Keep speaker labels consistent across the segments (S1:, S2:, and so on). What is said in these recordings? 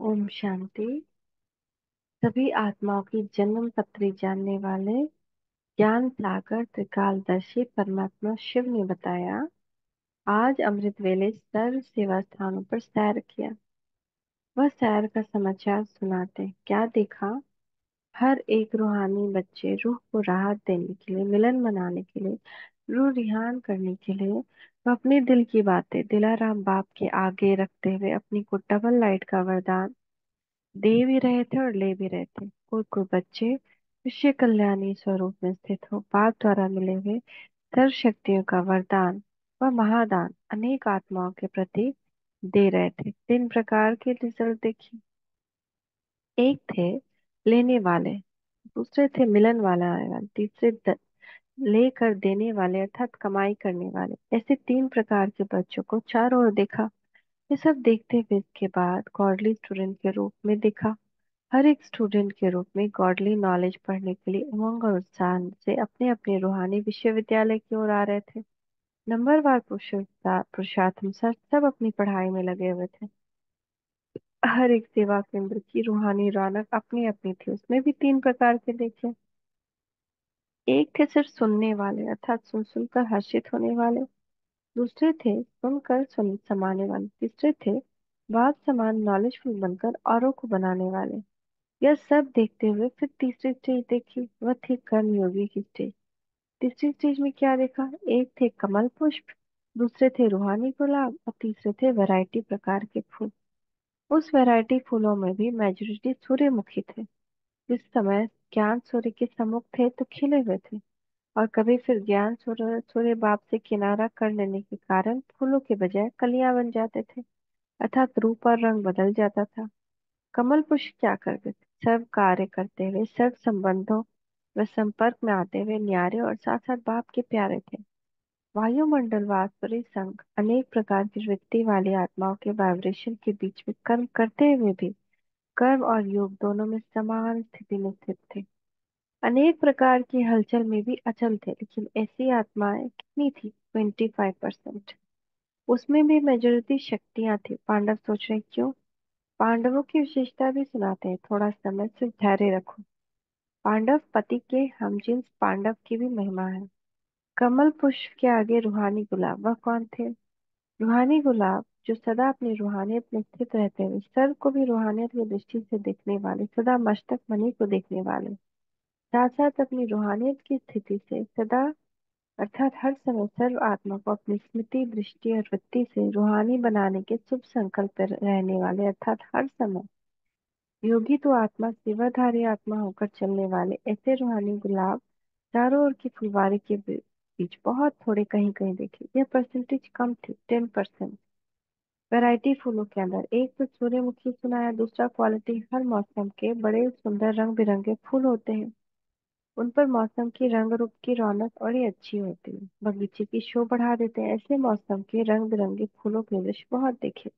S1: ओम शांति। सभी आत्माओं की जन्म पत्री जानने वाले ज्ञान सागर त्रिकालदर्शी परमात्मा शिव ने बताया, आज अमृत वेले सर्व सेवा स्थानों पर सैर किया। वह सैर का समाचार सुनाते क्या देखा। हर एक रूहानी बच्चे रूह को राहत देने के लिए, मिलन मनाने के लिए, रूह रिहान करने के लिए वह अपने दिल की बातें दिलाराम बाप के आगे रखते हुए अपनी को डबल लाइट का वरदान दे भी रहे थे और ले भी रहे थे। कोई कोई बच्चे विश्व कल्याणी स्वरूप में स्थित हो बाप द्वारा मिले हुए सर्व शक्तियों का वरदान व महादान अनेक आत्माओं के प्रति दे रहे थे। 3 प्रकार के रिजल्ट देखिए। एक थे लेने वाले, दूसरे थे मिलन वाले, तीसरे लेकर देने वाले अर्थात कमाई करने वाले। ऐसे 3 प्रकार के बच्चों को चारों ओर देखा। ये सब देखते हुए इसके बाद गॉडली स्टूडेंट के रूप में देखा। हर एक स्टूडेंट के रूप में गॉडली नॉलेज पढ़ने के लिए उमंग और उत्साह से अपने अपने रूहानी विश्वविद्यालय की ओर आ रहे थे। नंबरवार पुरुषार्थम सर सब अपनी पढ़ाई में लगे हुए थे। हर एक सेवा केंद्र की रूहानी रौनक अपनी अपनी थी। उसमें भी 3 प्रकार के देखे। एक थे सिर्फ सुनने वाले अर्थात सुन सुनकर हर्षित होने वाले, दूसरे थे सुनकर सुन समाने वाले, तीसरे थे बात समान नॉलेजफुल बनकर औरों को बनाने वाले। यह सब देखते हुए फिर तीसरी स्टेज देखी, वह थी कर्म योगी की स्टेज। तीसरी स्टेज में क्या देखा। एक थे कमल पुष्प, दूसरे थे रूहानी गुलाब और तीसरे थे वैरायटी प्रकार के फूल। उस वैरायटी फूलों में भी मेजोरिटी सूर्यमुखी थे। जिस समय ज्ञान सूर्य के सम्मुख थे तो खिले हुए थे, और कभी फिर ज्ञान सूर्य सूर्य बाप से किनारा कर लेने के कारण फूलों के बजाय कलियां बन जाते थे, अर्थात रूप और रंग बदल जाता था। कमल पुष्प क्या करते थे। सर्व कार्य करते हुए, सर्व संबंधों व संपर्क में आते हुए न्यारे और साथ साथ बाप के प्यारे थे। वायुमंडल व आसुरी संघ अनेक प्रकार की वृत्ति वाली आत्माओं के वाइब्रेशन के बीच में कर्म करते हुए भी कर्म और योग दोनों में समान स्थिति में स्थित थे। अनेक प्रकार की हलचल में भी अचल थे, लेकिन ऐसी आत्माएं कितनी थी। 25%। उसमें भी मेजोरिटी शक्तियां थी। पांडव सोच रहे क्यों। पांडवों की विशेषता भी सुनाते हैं। थोड़ा समय सिर्फ धैर्य रखो। पांडव पति के हमजिन्स पांडव की भी महिमा है। कमल पुष्प के आगे रूहानी गुलाब, वह कौन थे। रूहानी गुलाब जो सदा अपनी रूहानियत में स्थित रहते हुए सर्व को भी रूहानियत की दृष्टि से देखने वाले, सदा मस्तक मणि को देखने वाले, साथ साथ अपनी रूहानियत की स्थिति से सदा अर्थात हर समय सर्व आत्मा को अपनी स्मृति दृष्टि और वृत्ति से रूहानी बनाने के शुभ संकल्प पर रहने वाले, अर्थात हर समय योगी तो आत्मा सेवाधारी आत्मा होकर चलने वाले। ऐसे रूहानी गुलाब चारों ओर की फुलवारी के बीच बहुत थोड़े कहीं कहीं देखे। यह परसेंटेज कम थी, 10%। वैरायटी फूलों के अंदर एक तो सूर्यमुखी सुनाया, दूसरा क्वालिटी हर मौसम के बड़े सुंदर रंग बिरंगे फूल होते हैं। उन पर मौसम की रंग रूप की रौनक और ही अच्छी होती है, बगीचे की शो बढ़ा देते हैं। ऐसे मौसम के रंग बिरंगे फूलों के दृश्य बहुत देखे।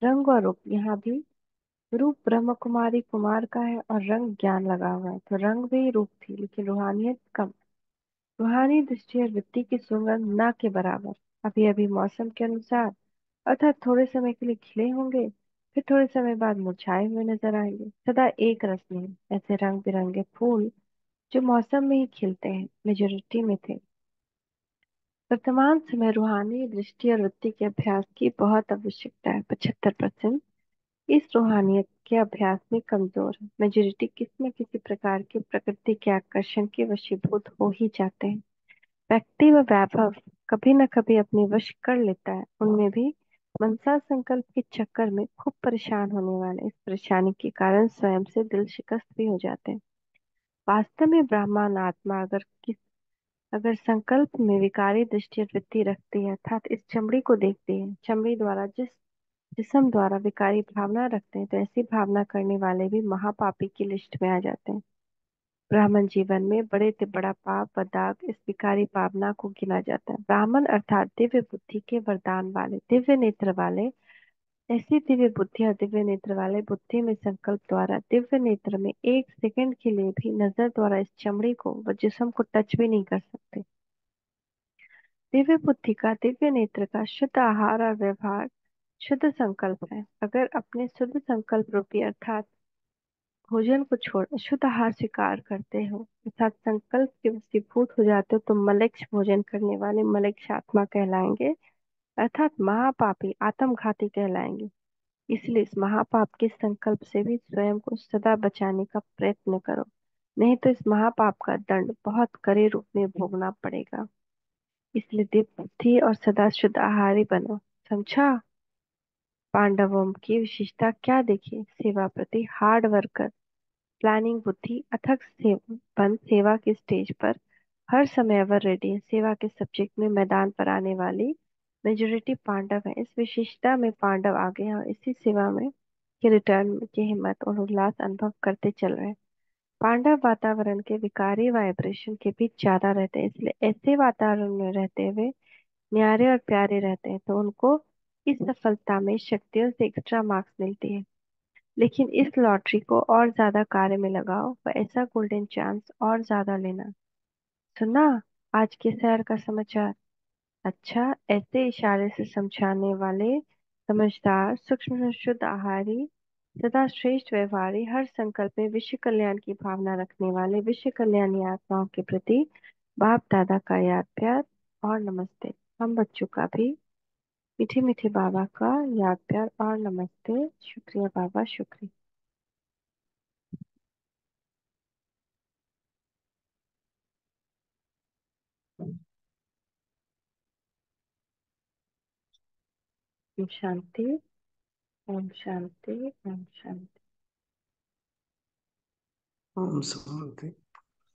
S1: रंग और रूप यहाँ भी रूप ब्रह्म कुमारी कुमार का है और रंग ज्ञान लगा हुआ है, तो रंग भी रूप थी लेकिन रूहानियत कम। रूहानी दृष्टि और वृत्ति की सुगंध न के बराबर। अभी अभी मौसम के अनुसार अर्थात थोड़े समय के लिए खिले होंगे, फिर थोड़े समय बाद मुरझाए हुए नजर आएंगे। सदा एक रस नहीं। ऐसे रंग बिरंगे फूल जो मौसम में ही खिलते हैं मेजोरिटी में थे। वर्तमान समय रूहानी दृष्टि और वृत्ति के अभ्यास की बहुत आवश्यकता है। 75% इस रूहानियत के अभ्यास में कमजोर है। मेजोरिटी किसी न किसी प्रकार के प्रकृति के आकर्षण के वशीभूत हो ही जाते हैं। व्यक्ति व वैभव कभी न कभी अपने वश कर लेता है। उनमें भी मनसा संकल्प के चक्कर में खूब परेशान होने वाले, इस परेशानी के कारण स्वयं से दिल शिकस्त भी हो जाते हैं। वास्तव में ब्राह्मण आत्मा अगर संकल्प में विकारी दृष्टि और वृत्ति रखती है, अर्थात इस चमड़ी को देखती है, चमड़ी द्वारा जिस जिस्म द्वारा विकारी भावना रखते हैं, तो ऐसी भावना करने वाले भी महापापी की लिस्ट में आ जाते हैं। ब्राह्मण जीवन में बड़े से बड़ा पाप व दाग इस विकारी भावना को गिना जाता है। ब्राह्मण अर्थात दिव्य बुद्धि के वरदान वाले, दिव्य नेत्र वाले। ऐसी दिव्य बुद्धि और दिव्य नेत्र वाले बुद्धि में संकल्प द्वारा दिव्य नेत्र में एक सेकंड के लिए भी नजर द्वारा इस चमड़ी को व जिस्म को टच भी नहीं कर सकते। दिव्य बुद्धि का, दिव्य नेत्र का शुद्ध आहार और व्यवहार शुद्ध संकल्प है। अगर अपने शुद्ध संकल्प रूपी अर्थात भोजन को छोड़ शुद्ध आहार स्वीकार करते हो अर्थात संकल्प के वशीभूत हो जाते हो तो मलेच्छ भोजन करने वाले मलेच्छ आत्मा कहलाएंगे अर्थात महापापी आत्मघाती कहलाएंगे। इसलिए इस महापाप के संकल्प से भी स्वयं को सदा बचाने का प्रयत्न करो, नहीं तो इस महापाप का दंड बहुत कड़े रूप में भोगना पड़ेगा। इसलिए दिव्य बुद्धि और सदा शुद्ध आहारी बनो। समझा? पांडवों की विशेषता क्या देखी? सेवा प्रति हार्ड वर्कर, प्लानिंग बुद्धि, अथक सेवा के स्टेज पर हर समय एवर रेडी है। सेवा के सब्जेक्ट में मैदान पर आने वाली मेजोरिटी पांडव है। इस विशेषता में पांडव आगे हैं और इसी सेवा में के रिटर्न की हिम्मत और उल्लास अनुभव करते चल रहे हैं। पांडव वातावरण के विकारी वाइब्रेशन के बीच ज्यादा रहते हैं, इसलिए ऐसे वातावरण में रहते हुए न्यारे और प्यारे रहते हैं तो उनको इस सफलता में शक्तियों से एक्स्ट्रा मार्क्स मिलती है। लेकिन इस लॉटरी को और ज्यादा कार्य में लगाओ व ऐसा गोल्डन चांस और ज्यादा लेना। सुना आज के शहर का समाचार? अच्छा, ऐसे इशारे से समझाने वाले समझदार सूक्ष्म शुद्ध आहारी सदा श्रेष्ठ व्यवहारी हर संकल्प में विश्व कल्याण की भावना रखने वाले विश्व कल्याणी आत्माओं के प्रति बाप दादा का याद प्यार और नमस्ते। हम बच्चों का भी मीठे मीठे बाबा का याद प्यार और नमस्ते। शुक्रिया बाबा, शुक्रिया। ओम शांति। ओम शांति। ओम शांति।
S2: ओम शांति।